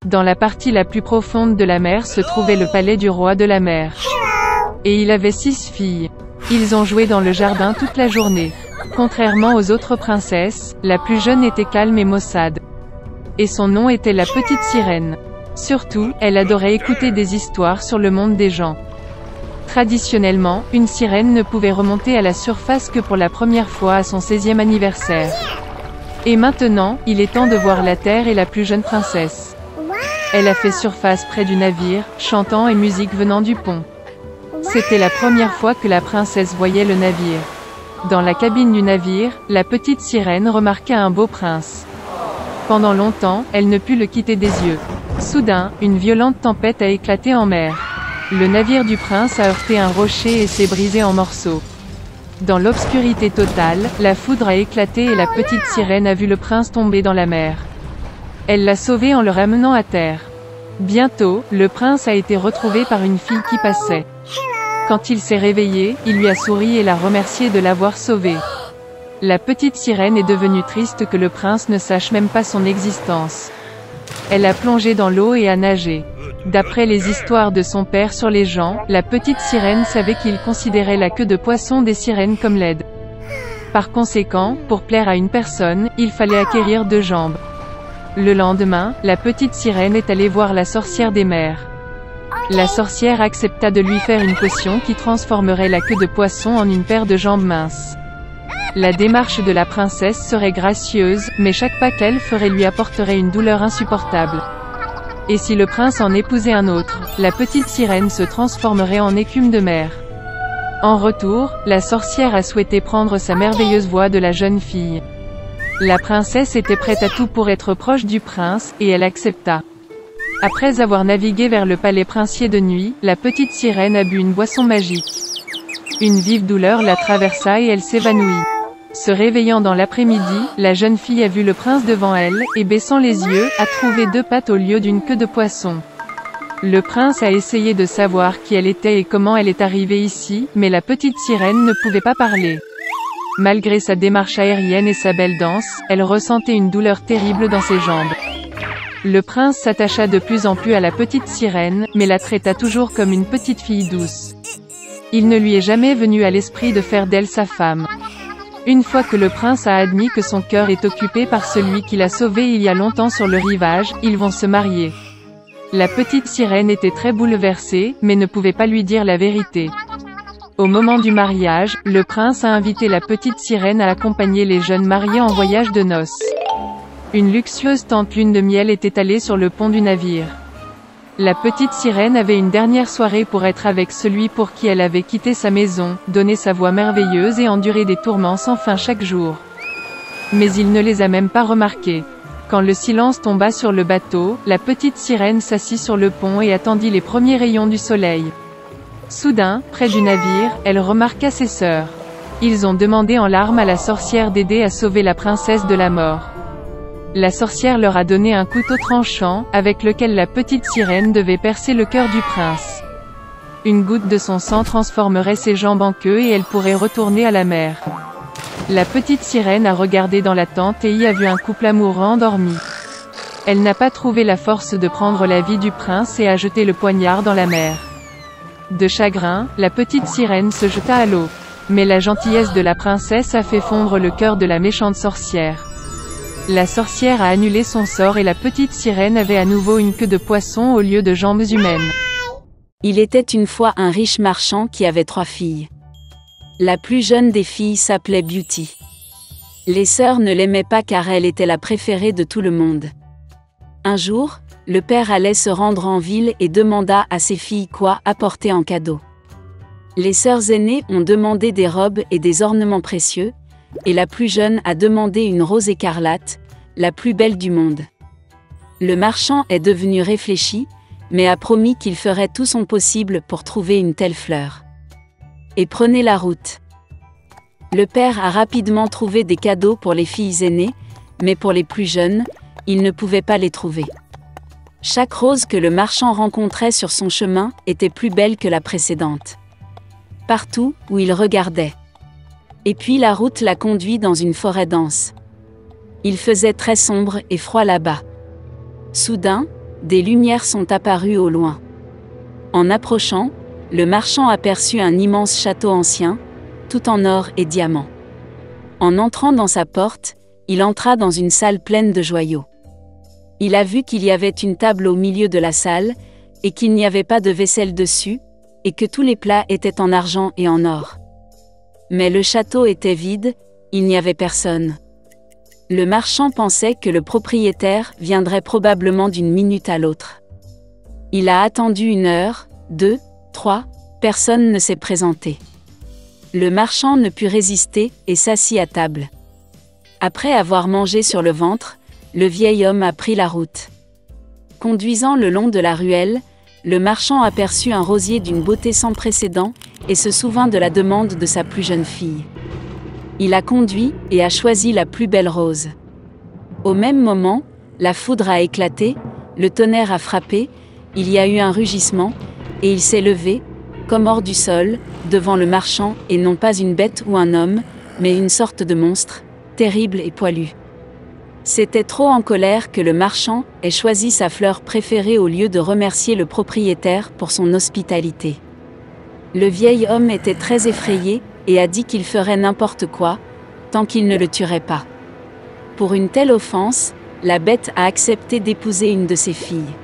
Dans la partie la plus profonde de la mer se trouvait le palais du roi de la mer. Et il avait 6 filles. Ils ont joué dans le jardin toute la journée. Contrairement aux autres princesses, la plus jeune était calme et maussade. Et son nom était la petite sirène. Surtout, elle adorait écouter des histoires sur le monde des gens. Traditionnellement, une sirène ne pouvait remonter à la surface que pour la première fois à son 16e anniversaire. Et maintenant, il est temps de voir la terre et la plus jeune princesse. Elle a fait surface près du navire, chantant et musique venant du pont. C'était la première fois que la princesse voyait le navire. Dans la cabine du navire, la petite sirène remarqua un beau prince. Pendant longtemps, elle ne put le quitter des yeux. Soudain, une violente tempête a éclaté en mer. Le navire du prince a heurté un rocher et s'est brisé en morceaux. Dans l'obscurité totale, la foudre a éclaté et la petite sirène a vu le prince tomber dans la mer. Elle l'a sauvé en le ramenant à terre. Bientôt, le prince a été retrouvé par une fille qui passait. Quand il s'est réveillé, il lui a souri et l'a remercié de l'avoir sauvé. La petite sirène est devenue triste que le prince ne sache même pas son existence. Elle a plongé dans l'eau et a nagé. D'après les histoires de son père sur les gens, la petite sirène savait qu'il considérait la queue de poisson des sirènes comme laide. Par conséquent, pour plaire à une personne, il fallait acquérir 2 jambes. Le lendemain, la petite sirène est allée voir la sorcière des mers. La sorcière accepta de lui faire une potion qui transformerait la queue de poisson en une paire de jambes minces. La démarche de la princesse serait gracieuse, mais chaque pas qu'elle ferait lui apporterait une douleur insupportable. Et si le prince en épousait un autre, la petite sirène se transformerait en écume de mer. En retour, la sorcière a souhaité prendre sa merveilleuse voix de la jeune fille. La princesse était prête à tout pour être proche du prince, et elle accepta. Après avoir navigué vers le palais princier de nuit, la petite sirène a bu une boisson magique. Une vive douleur la traversa et elle s'évanouit. Se réveillant dans l'après-midi, la jeune fille a vu le prince devant elle, et baissant les yeux, a trouvé 2 pattes au lieu d'une queue de poisson. Le prince a essayé de savoir qui elle était et comment elle est arrivée ici, mais la petite sirène ne pouvait pas parler. Malgré sa démarche aérienne et sa belle danse, elle ressentait une douleur terrible dans ses jambes. Le prince s'attacha de plus en plus à la petite sirène, mais la traita toujours comme une petite fille douce. Il ne lui est jamais venu à l'esprit de faire d'elle sa femme. Une fois que le prince a admis que son cœur est occupé par celui qui l'a sauvé il y a longtemps sur le rivage, ils vont se marier. La petite sirène était très bouleversée, mais ne pouvait pas lui dire la vérité. Au moment du mariage, le prince a invité la petite sirène à accompagner les jeunes mariés en voyage de noces. Une luxueuse tente lune de miel est étalée sur le pont du navire. La petite sirène avait une dernière soirée pour être avec celui pour qui elle avait quitté sa maison, donné sa voix merveilleuse et enduré des tourments sans fin chaque jour. Mais il ne les a même pas remarqués. Quand le silence tomba sur le bateau, la petite sirène s'assit sur le pont et attendit les premiers rayons du soleil. Soudain, près du navire, elle remarqua ses sœurs. Ils ont demandé en larmes à la sorcière d'aider à sauver la princesse de la mort. La sorcière leur a donné un couteau tranchant, avec lequel la petite sirène devait percer le cœur du prince. Une goutte de son sang transformerait ses jambes en queue et elle pourrait retourner à la mer. La petite sirène a regardé dans la tente et y a vu un couple amoureux endormi. Elle n'a pas trouvé la force de prendre la vie du prince et a jeté le poignard dans la mer. De chagrin, la petite sirène se jeta à l'eau. Mais la gentillesse de la princesse a fait fondre le cœur de la méchante sorcière. La sorcière a annulé son sort et la petite sirène avait à nouveau une queue de poisson au lieu de jambes humaines. Il était une fois un riche marchand qui avait 3 filles. La plus jeune des filles s'appelait Beauty. Les sœurs ne l'aimaient pas car elle était la préférée de tout le monde. Un jour, le père allait se rendre en ville et demanda à ses filles quoi apporter en cadeau. Les sœurs aînées ont demandé des robes et des ornements précieux, et la plus jeune a demandé une rose écarlate, la plus belle du monde. Le marchand est devenu réfléchi, mais a promis qu'il ferait tout son possible pour trouver une telle fleur. Et prenez la route. Le père a rapidement trouvé des cadeaux pour les filles aînées, mais pour les plus jeunes, il ne pouvait pas les trouver. Chaque rose que le marchand rencontrait sur son chemin était plus belle que la précédente. Partout où il regardait. Et puis la route l'a conduit dans une forêt dense. Il faisait très sombre et froid là-bas. Soudain, des lumières sont apparues au loin. En approchant, le marchand aperçut un immense château ancien, tout en or et diamants. En entrant dans sa porte, il entra dans une salle pleine de joyaux. Il a vu qu'il y avait une table au milieu de la salle, et qu'il n'y avait pas de vaisselle dessus, et que tous les plats étaient en argent et en or. Mais le château était vide, il n'y avait personne. Le marchand pensait que le propriétaire viendrait probablement d'une minute à l'autre. Il a attendu 1 heure, 2, 3, personne ne s'est présenté. Le marchand ne put résister et s'assit à table. Après avoir mangé sur le ventre, le vieil homme a pris la route. Conduisant le long de la ruelle, le marchand aperçut un rosier d'une beauté sans précédent et se souvint de la demande de sa plus jeune fille. Il a conduit et a choisi la plus belle rose. Au même moment, la foudre a éclaté, le tonnerre a frappé, il y a eu un rugissement, et il s'est levé, comme hors du sol, devant le marchand, et non pas une bête ou un homme, mais une sorte de monstre, terrible et poilu. C'était trop en colère que le marchand ait choisi sa fleur préférée au lieu de remercier le propriétaire pour son hospitalité. Le vieil homme était très effrayé, et a dit qu'il ferait n'importe quoi, tant qu'il ne le tuerait pas. Pour une telle offense, la bête a accepté d'épouser une de ses filles.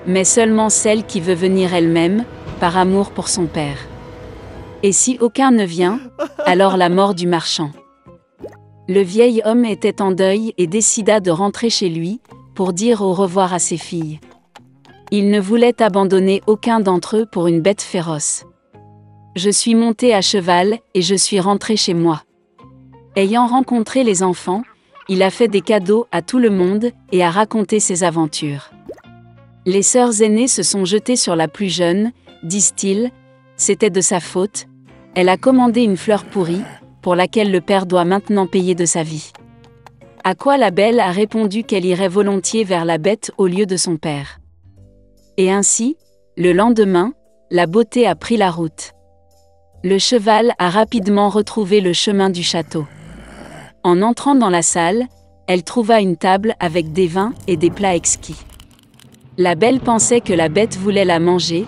Mais seulement celle qui veut venir elle-même, par amour pour son père. Et si aucun ne vient, alors la mort du marchand. Le vieil homme était en deuil et décida de rentrer chez lui, pour dire au revoir à ses filles. Il ne voulait abandonner aucun d'entre eux pour une bête féroce. Je suis monté à cheval et je suis rentré chez moi. Ayant rencontré les enfants, il a fait des cadeaux à tout le monde et a raconté ses aventures. Les sœurs aînées se sont jetées sur la plus jeune, disent-ils, c'était de sa faute, elle a commandé une fleur pourrie, pour laquelle le père doit maintenant payer de sa vie. À quoi la belle a répondu qu'elle irait volontiers vers la bête au lieu de son père. Et ainsi, le lendemain, la beauté a pris la route. Le cheval a rapidement retrouvé le chemin du château. En entrant dans la salle, elle trouva une table avec des vins et des plats exquis. La belle pensait que la bête voulait la manger,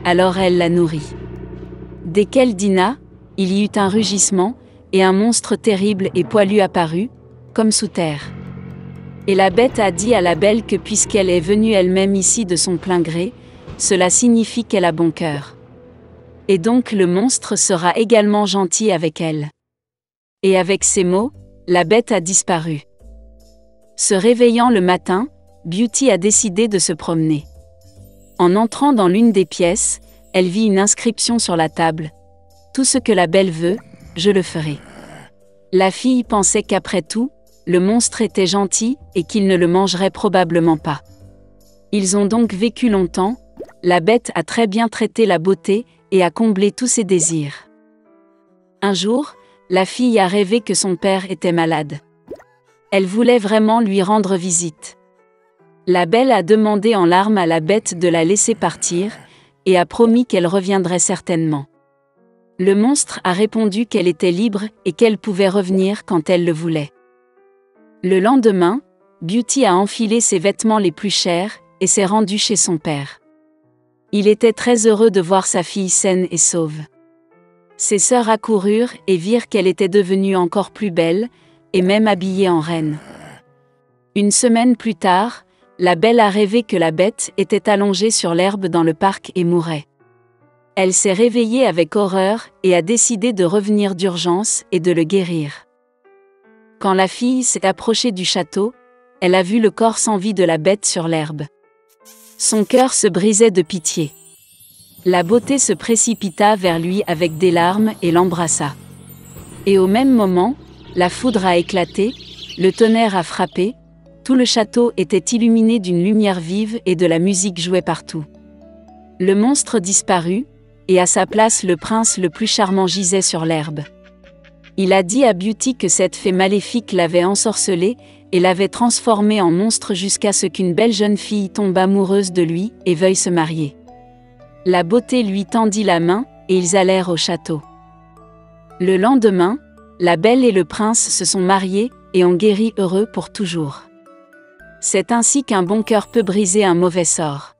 alors elle la nourrit. Dès qu'elle dîna, il y eut un rugissement, et un monstre terrible et poilu apparut, comme sous terre. Et la bête a dit à la belle que puisqu'elle est venue elle-même ici de son plein gré, cela signifie qu'elle a bon cœur. Et donc le monstre sera également gentil avec elle. Et avec ces mots, la bête a disparu. Se réveillant le matin, Beauty a décidé de se promener. En entrant dans l'une des pièces, elle vit une inscription sur la table. « Tout ce que la belle veut, je le ferai. » La fille pensait qu'après tout, le monstre était gentil et qu'il ne le mangerait probablement pas. Ils ont donc vécu longtemps, la bête a très bien traité la beauté et a comblé tous ses désirs. Un jour, la fille a rêvé que son père était malade. Elle voulait vraiment lui rendre visite. La belle a demandé en larmes à la bête de la laisser partir, et a promis qu'elle reviendrait certainement. Le monstre a répondu qu'elle était libre et qu'elle pouvait revenir quand elle le voulait. Le lendemain, Beauty a enfilé ses vêtements les plus chers et s'est rendue chez son père. Il était très heureux de voir sa fille saine et sauve. Ses sœurs accoururent et virent qu'elle était devenue encore plus belle, et même habillée en reine. Une semaine plus tard, la belle a rêvé que la bête était allongée sur l'herbe dans le parc et mourait. Elle s'est réveillée avec horreur et a décidé de revenir d'urgence et de le guérir. Quand la fille s'est approchée du château, elle a vu le corps sans vie de la bête sur l'herbe. Son cœur se brisait de pitié. La beauté se précipita vers lui avec des larmes et l'embrassa. Et au même moment, la foudre a éclaté, le tonnerre a frappé, tout le château était illuminé d'une lumière vive et de la musique jouait partout. Le monstre disparut, et à sa place le prince le plus charmant gisait sur l'herbe. Il a dit à Beauty que cette fée maléfique l'avait ensorcelée et l'avait transformée en monstre jusqu'à ce qu'une belle jeune fille tombe amoureuse de lui et veuille se marier. La beauté lui tendit la main, et ils allèrent au château. Le lendemain, la belle et le prince se sont mariés, et ont guéri heureux pour toujours. C'est ainsi qu'un bon cœur peut briser un mauvais sort.